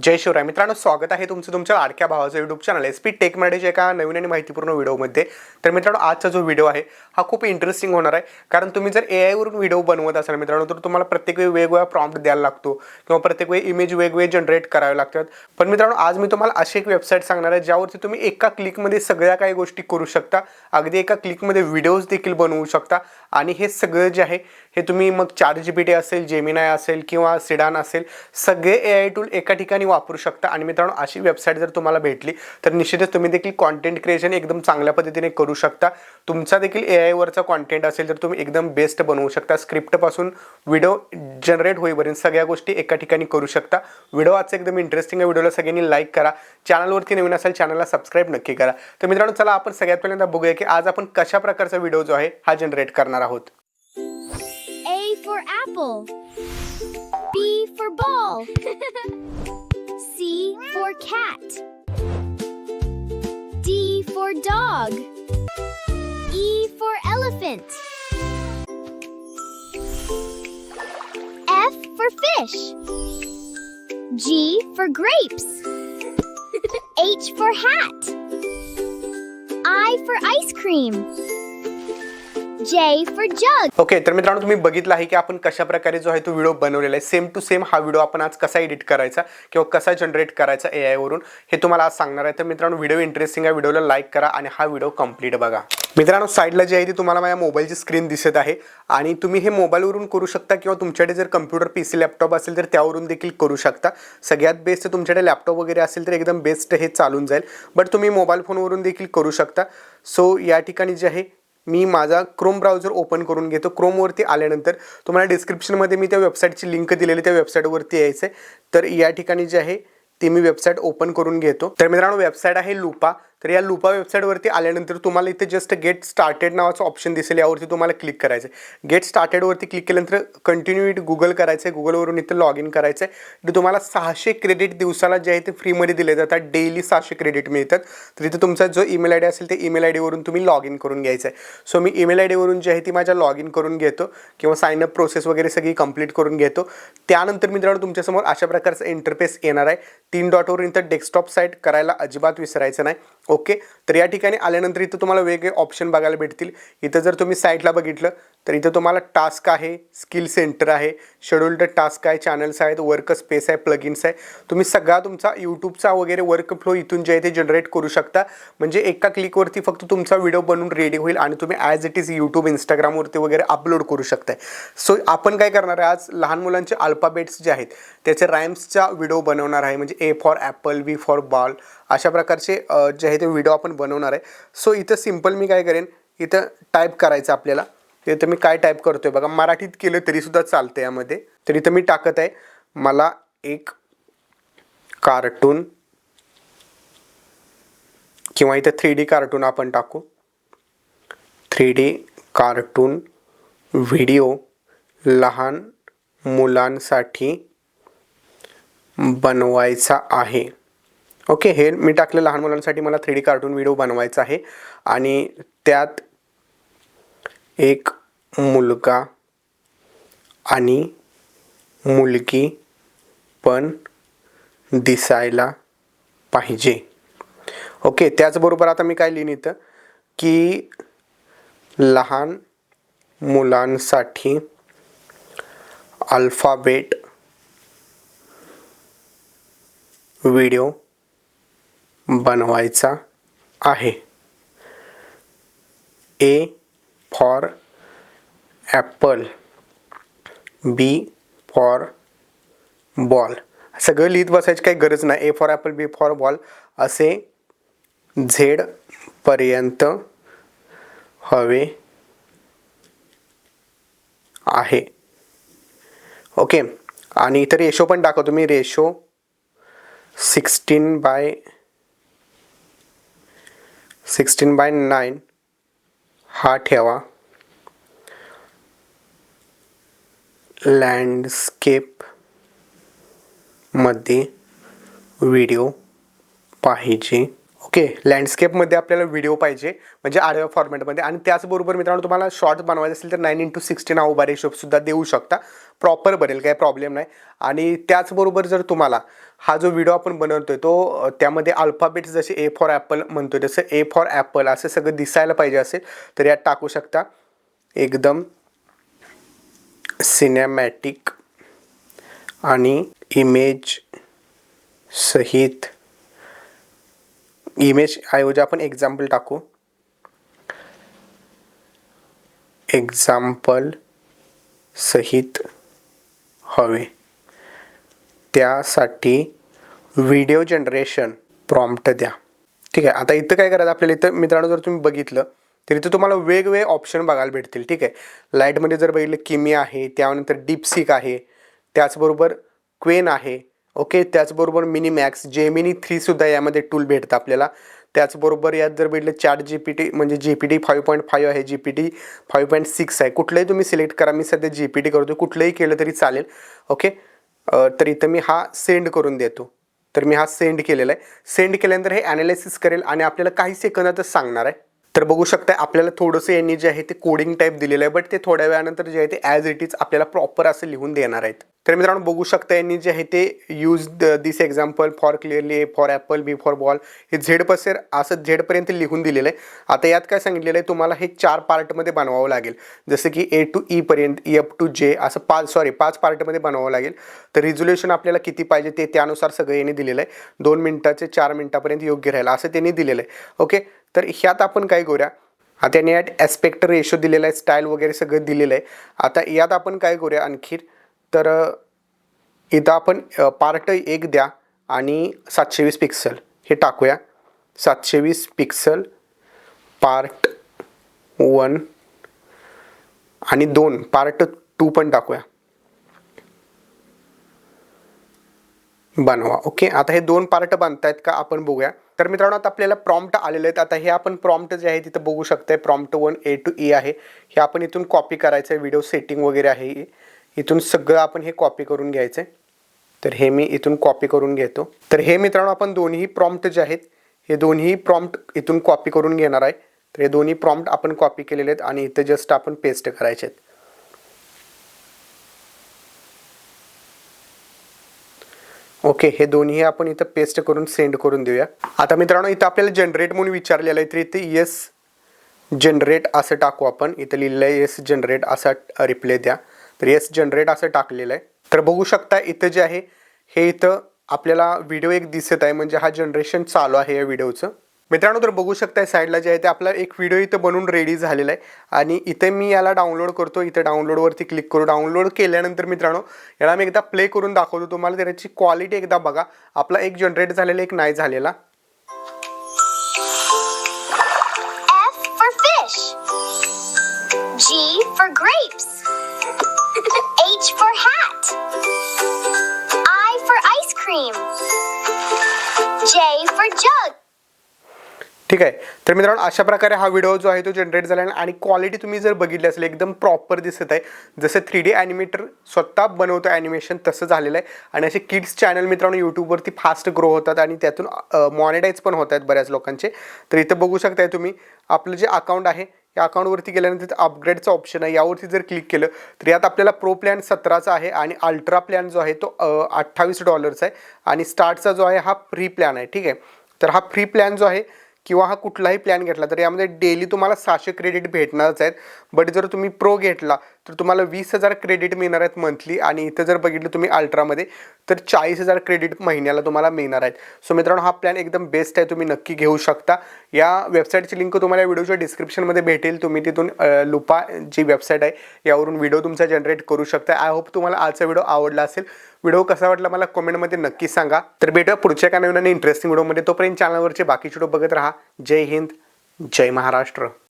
जय शिवराय मित्रांनो, स्वागत आहे तुमचं तुमच्या लाडक्या भावाचं यूट्यूब चॅनल एसपी टेक मराठीच्या एका नवीन आणि माहितीपूर्ण व्हिडिओमध्ये. तर मित्रांनो, आजचा जो व्हिडिओ आहे हा खूप इंटरेस्टिंग होणार आहे. कारण तुम्ही जर AI वरून व्हिडिओ बनवत असाल मित्रांनो, तर तुम्हाला प्रत्येक वेळी वेगवेगळा प्रॉम्प्ट द्यायला लागतो किंवा प्रत्येक वेळी इमेज वेगवेगळे जनरेट करावे लागतात. पण मित्रांनो, आज मी तुम्हाला अशी एक वेबसाईट सांगणार आहे ज्यावरती तुम्ही एका क्लिकमध्ये सगळ्या काही गोष्टी करू शकता. अगदी एका क्लिकमध्ये व्हिडिओज देखील बनवू शकता. आणि हे सगळं जे आहे हे तुम्ही मग ChatGPT असेल, जेमिनाय असेल किंवा सिडान असेल, सगळे AI टूल एका ठिकाणी वापरू शकता. आणि मित्रांनो, अशी वेबसाईट जर तुम्हाला भेटली तर निश्चितच तुम्ही देखील कॉन्टेंट क्रिएशन एकदम चांगल्या पद्धतीने करू शकता. तुमचा देखील AI वरचा कॉन्टेंट असेल तर तुम्ही एकदम बेस्ट बनवू शकता. स्क्रिप्टपासून व्हिडिओ जनरेट होईपर्यंत सगळ्या गोष्टी एका ठिकाणी करू शकता. व्हिडिओ आजचा एकदम इंटरेस्टिंग आहे. व्हिडिओला सगळ्यांनी लाईक करा. चॅनलवरती नवीन असेल चॅनलला सबस्क्राईब नक्की करा. तर मित्रांनो, चला आपण सगळ्यात पहिल्यांदा बघूया की आज आपण कशा प्रकारचा व्हिडिओ जो आहे हा जनरेट करणार आहोत. A for apple. B for ball. C for cat. D for dog. E for elephant. F for fish. G for grapes. H for hat. I for ice cream. J for jug. Okay, तर मित्रांनो, तुम्ही बघितलं आहे की आपण कशा प्रकारे जो आहे तो व्हिडिओ बनवलेला आहे. सेम टू सेम हा व्हिडिओ आपण आज कसा एडिट करायचा किंवा कसा जनरेट करायचा AI वरून हे तुम्हाला आज सांगणार आहे. तर मित्रांनो, व्हिडिओ इंटरेस्टिंग आहे. व्हिडिओला लाईक करा आणि हा व्हिडिओ कंप्लीट बघा. मित्रांनो, साईडला जे आहे ती तुम्हाला माझ्या मोबाईलची स्क्रीन दिसत आहे आणि तुम्ही हे मोबाईलवरून करू शकता किंवा तुमच्याकडे जर कम्प्युटर PC लॅपटॉप असेल तर त्यावरून देखील करू शकता. सगळ्यात बेस्ट तुमच्याकडे लॅपटॉप वगैरे असेल तर एकदम बेस्ट हे चालून जाईल. बट तुम्ही मोबाईल फोनवरून देखील करू शकता. सो या ठिकाणी जे आहे मी माझा क्रोम ब्राउझर ओपन करून घेतो. क्रोमवरती आल्यानंतर तुम्हाला डिस्क्रिप्शनमध्ये मी त्या वेबसाईटची लिंक दिलेली, त्या वेबसाईटवरती यायचं आहे. तर या ठिकाणी जे आहे ते मी वेबसाईट ओपन करून घेतो. तर मित्रांनो, वेबसाईट आहे लुपा. तर या लुपा वेबसाईटवरती आल्यानंतर तुम्हाला इथे जस्ट गेट स्टार्टेड नावाचं ऑप्शन दिसेल. यावरती तुम्हाला क्लिक करायचं आहे. गेट स्टार्टेडवरती क्लिक केल्यानंतर कंटिन्यू विथ गुगल करायचं आहे. गुगलवरून इथं लॉग इन करायचं आहे. तर तुम्हाला 600 क्रेडिट दिवसाला जे आहे ते फ्रीमध्ये दिले जातात. डेली 600 क्रेडिट मिळतात. तर इथे तुमचा जो ईमेल आय डी असेल ते ईमेल आय डीवरून तुम्ही लॉग इन करून घ्यायचं आहे. सो मी ईमेल आय डीवरून जे आहे ती माझ्या लॉग इन करून घेतो किंवा साइन अप प्रोसेस वगैरे सगळी कंप्लीट करून घेतो. त्यानंतर मित्रांनो, तुमच्यासमोर अशा प्रकारचा इंटरफेस येणार आहे. 3 डॉटवरून इथं डेस्कटॉप साईट करायला अजिबात विसरायचं नाही. ओके, तर या ठिकाणी आल्यानंतर इथं तुम्हाला वेगळे ऑप्शन बघायला भेटतील. इथं जर तुम्ही साईटला बघितलं तर इथं तुम्हाला टास्क आहे, स्किल सेंटर आहे, शेड्यूल्ड टास्क आहे, चॅनल्स आहेत, वर्क स्पेस आहे, प्लगिन्स आहे. तुम्ही सगळा तुमचा यूट्यूबचा वगैरे वर्क फ्लो इथून जे आहे ते जनरेट करू शकता. म्हणजे एका क्लिकवरती फक्त तुमचा व्हिडिओ बनवून रेडी होईल आणि तुम्ही ॲज इट इज यूट्यूब, इंस्टाग्रामवरती वगैरे अपलोड करू शकताय. सो आपण काय करणार आहे, आज लहान मुलांचे अल्फाबेट्स जे आहेत त्याचे राईम्सचा व्हिडिओ बनवणार आहे. म्हणजे A for Apple, B for ball, अशा प्रकारचे जे आहे ते व्हिडिओ आपण बनवणार आहे. सो इथं सिम्पल मी काय करेन, इथं टाईप करायचं आपल्याला. इथं मी काय टाईप करतोय बघा, मराठीत केलं तरीसुद्धा चालतं यामध्ये. तर इथं मी टाकत आहे, मला एक कार्टून किंवा इथं 3D कार्टून आपण टाकू. 3D कार्टून व्हिडिओ लहान मुलांसाठी बनवायचा आहे. ओके, हे मी टाकलं लहान मुलांसाठी मला 3D कार्टून व्हिडिओ बनवायचा आहे. आणि त्यात एक मुलगा आणि मुलगी पण दिसायला पाहिजे. ओके, त्याचबरोबर आता मी काय लिहिन इथं की लहान मुलांसाठी अल्फाबेट व्हिडिओ बनवायचा आहे. A for Apple, B for ball. सगळं लिहित बसायची काही गरज नाही. A for Apple, B for ball असे Z पर्यंत हवे आहे. ओके, आणि इतर रेशो पण टाकतो मी. रेशो 16:9 हा ठेवा. लँडस्केप मध्ये व्हिडिओ पाहिजे ओके, लँडस्केपमध्ये आपल्याला व्हिडिओ पाहिजे म्हणजे आडव्या फॉर्मॅटमध्ये. आणि त्याचबरोबर मित्रांनो तुम्हाला शॉर्ट बनवायचे असेल तर 9:16 हा उभा रेशोसुद्धा देऊ शकता, प्रॉपर बनेल, काही प्रॉब्लेम नाही. आणि त्याचबरोबर जर तुम्हाला हा जो व्हिडिओ आपण बनवतोय तो त्यामध्ये अल्फाबेट्स जसे ए फॉर ॲपल म्हणतोय तसं ए फॉर ॲपल असं सगळं दिसायला पाहिजे असेल तर यात टाकू शकता. एकदम सिनेमॅटिक आणि इमेज सहित, इमेज ऐवजी आपण एक्झाम्पल टाकू, एक्झाम्पल सहित हवे. त्यासाठी व्हिडिओ जनरेशन प्रॉम्प्ट द्या. ठीक आहे. आता इथं काय करायचं आपल्याला, इथं मित्रांनो जर तुम्ही बघितलं तर इथं तुम्हाला वेगवेगळे ऑप्शन बघायला भेटतील. ठीक आहे. लाईटमध्ये जर बघितलं किमी आहे, त्यानंतर डीपसीक आहे, त्याचबरोबर क्वेन आहे. ओके, त्याचबरोबर मिनिमॅक्स, जेमिनी 3 सुद्धा यामध्ये टूल भेटतं आपल्याला. त्याचबरोबर यात जर बघितलं चॅट GPT म्हणजे GPT 5.5 आहे, GPT 5.6 आहे. कुठलंही तुम्ही सिलेक्ट करा. मी सध्या GPT करतो, कुठलंही केलं तरी चालेल. ओके, तर इथं मी हा सेंड करून देतो. तर मी हा सेंड केलेला आहे. सेंड केल्यानंतर हे ॲनालिसिस करेल आणि आपल्याला काही सेकंदातच सांगणार आहे. तर बघू शकता आपल्याला थोडंसं यांनी जे आहे ते कोडिंग टाईप दिलेलं आहे, बट ते थोड्या वेळानंतर जे आहे ते ॲज इट इज आपल्याला प्रॉपर असं लिहून देणार आहेत. तर मित्रांनो बघू शकता यांनी जे आहे ते use this example for clearly, A for apple, B for ball, हे झेडपासून असं झेडपर्यंत लिहून दिलेलं आहे. आता यात काय सांगितलेलं आहे, तुम्हाला हे 4 पार्टमध्ये बनवावं लागेल. जसं की A to E पर्यंत, F to J असं 5 पार्टमध्ये बनवावं लागेल. तर रिझोल्युशन आपल्याला किती पाहिजे ते त्यानुसार सगळं यांनी दिलेलं आहे. 2 मिनिटाचे 4 मिनिटापर्यंत योग्य राहील असं त्यांनी दिलेलं आहे. ओके, तर ह्यात आपण काय करूया, आता यांनी यात ॲस्पेक्ट रेशो दिलेला आहे, स्टाईल वगैरे सगळं दिलेलं आहे. आता यात आपण काय करूया आणखी, तर इथं आपण पार्ट 1 द्या आणि 720 पिक्सल हे टाकूया. 720 पिक्सल पार्ट 1 आणि 2 पार्ट 2 पण टाकूया. बनवा. ओके, आता हे 2 पार्ट बनतायत का आपण बघूया. तर मित्रांनो आता आपल्याला प्रॉम्प्ट आलेले आहेत. आता हे आपण प्रॉम्प्ट जे आहे तिथं बघू शकताय, प्रॉम्प्ट 1 A to E आहे. हे आपण इथून कॉपी करायचं आहे. व्हिडिओ सेटिंग वगैरे आहे, इथून सगळं आपण हे कॉपी करून घ्यायचं आहे. तर हे मी इथून कॉपी करून घेतो. तर हे मित्रांनो आपण दोन्ही प्रॉम्प्ट जे आहेत हे दोन्ही प्रॉम्प्ट इथून कॉपी करून घेणार आहे. तर हे दोन्ही प्रॉम्प्ट आपण कॉपी केलेले आहेत आणि इथं जस्ट आपण पेस्ट करायचे आहेत. ओके, हे दोन्ही आपण इथं पेस्ट करून सेंड करून देऊया. आता मित्रांनो इथं आपल्याला जनरेट म्हणून विचारलेलं आहे, तर इथे येस जनरेट असं टाकू आपण. इथं लिहिलेलं आहे येस जनरेट असा रिप्लाय द्या. तर येस जनरेट असं टाकलेलं आहे. तर बघू शकता इथं जे आहे हे इथं आपल्याला व्हिडिओ एक दिसत आहे, म्हणजे हा जनरेशन चालू आहे या व्हिडिओचं. मित्रांनो तर बघू शकताय साईडला जे आहे ते आपला एक व्हिडिओ इथं बनवून रेडी झालेला आहे. आणि इथे मी याला डाउनलोड करतो. इथं डाउनलोडवरती क्लिक करू. डाउनलोड केल्यानंतर मित्रांनो याला मी एकदा प्ले करून दाखवतो तुम्हाला. त्याची क्वालिटी एकदा बघा. आपला एक जनरेट झालेला, एक नाही झालेला. F for fish. G for grapes. H for hat. I for ice cream. J for jug. ठीक आहे. तर मित्रांनो अशा प्रकारे हा व्हिडिओ जो आहे तो जनरेट झाला आहे आणि क्वालिटी तुम्ही जर बघितली असेल एकदम प्रॉपर दिसत आहे. जसं 3D ॲनिमेटर स्वतः बनवतं ॲनिमेशन तसं झालेलं आहे. आणि असे किड्स चॅनल मित्रांनो यूट्यूबवरती फास्ट ग्रो होतात आणि त्यातून मॉनिटाईज पण होत आहेत बऱ्याच लोकांचे. तर इथं बघू शकताय तुम्ही आपलं जे अकाउंट आहे या अकाउंटवरती गेल्यानंतर अपग्रेडचा ऑप्शन आहे, यावरती जर क्लिक केलं तर यात आपल्याला प्रो प्लॅन 17चा आहे आणि अल्ट्रा प्लॅन जो आहे तो $28 आहे आणि स्टार्टचा जो आहे हा फ्री प्लॅन आहे. ठीक आहे. तर हा फ्री प्लॅन जो आहे किंवा हा कुठलाही प्लॅन घेतला तर यामध्ये डेली तुम्हाला 600 क्रेडिट भेटणारच आहेत. बट जर तुम्ही प्रो घेतला तर तुम्हाला 20,000 क्रेडिट मिळणार आहेत मंथली. आणि इथं जर बघितलं तुम्ही अल्ट्रामध्ये तर 40,000 क्रेडिट महिन्याला तुम्हाला मिळणार आहेत. सो मित्रांनो हा प्लॅन एकदम बेस्ट आहे, तुम्ही नक्की घेऊ शकता. या वेबसाईटची लिंक तुम्हाला व्हिडिओच्या डिस्क्रिप्शनमध्ये भेटेल. तुम्ही तिथून लुपा जी वेबसाईट आहे यावरून व्हिडिओ तुमचा जनरेट करू शकता. आय होप तुम्हाला आजचा व्हिडिओ आवडला असेल. व्हिडिओ कसा वाटला मला कमेंटमध्ये नक्की सांगा. तर भेटूया पुढच्या एका नवीन आणि इंटरेस्टिंग व्हिडिओमध्ये. तोपर्यंत चॅनलवरचे बाकीचे व्हिडिओ बघत राहा. जय हिंद, जय महाराष्ट्र.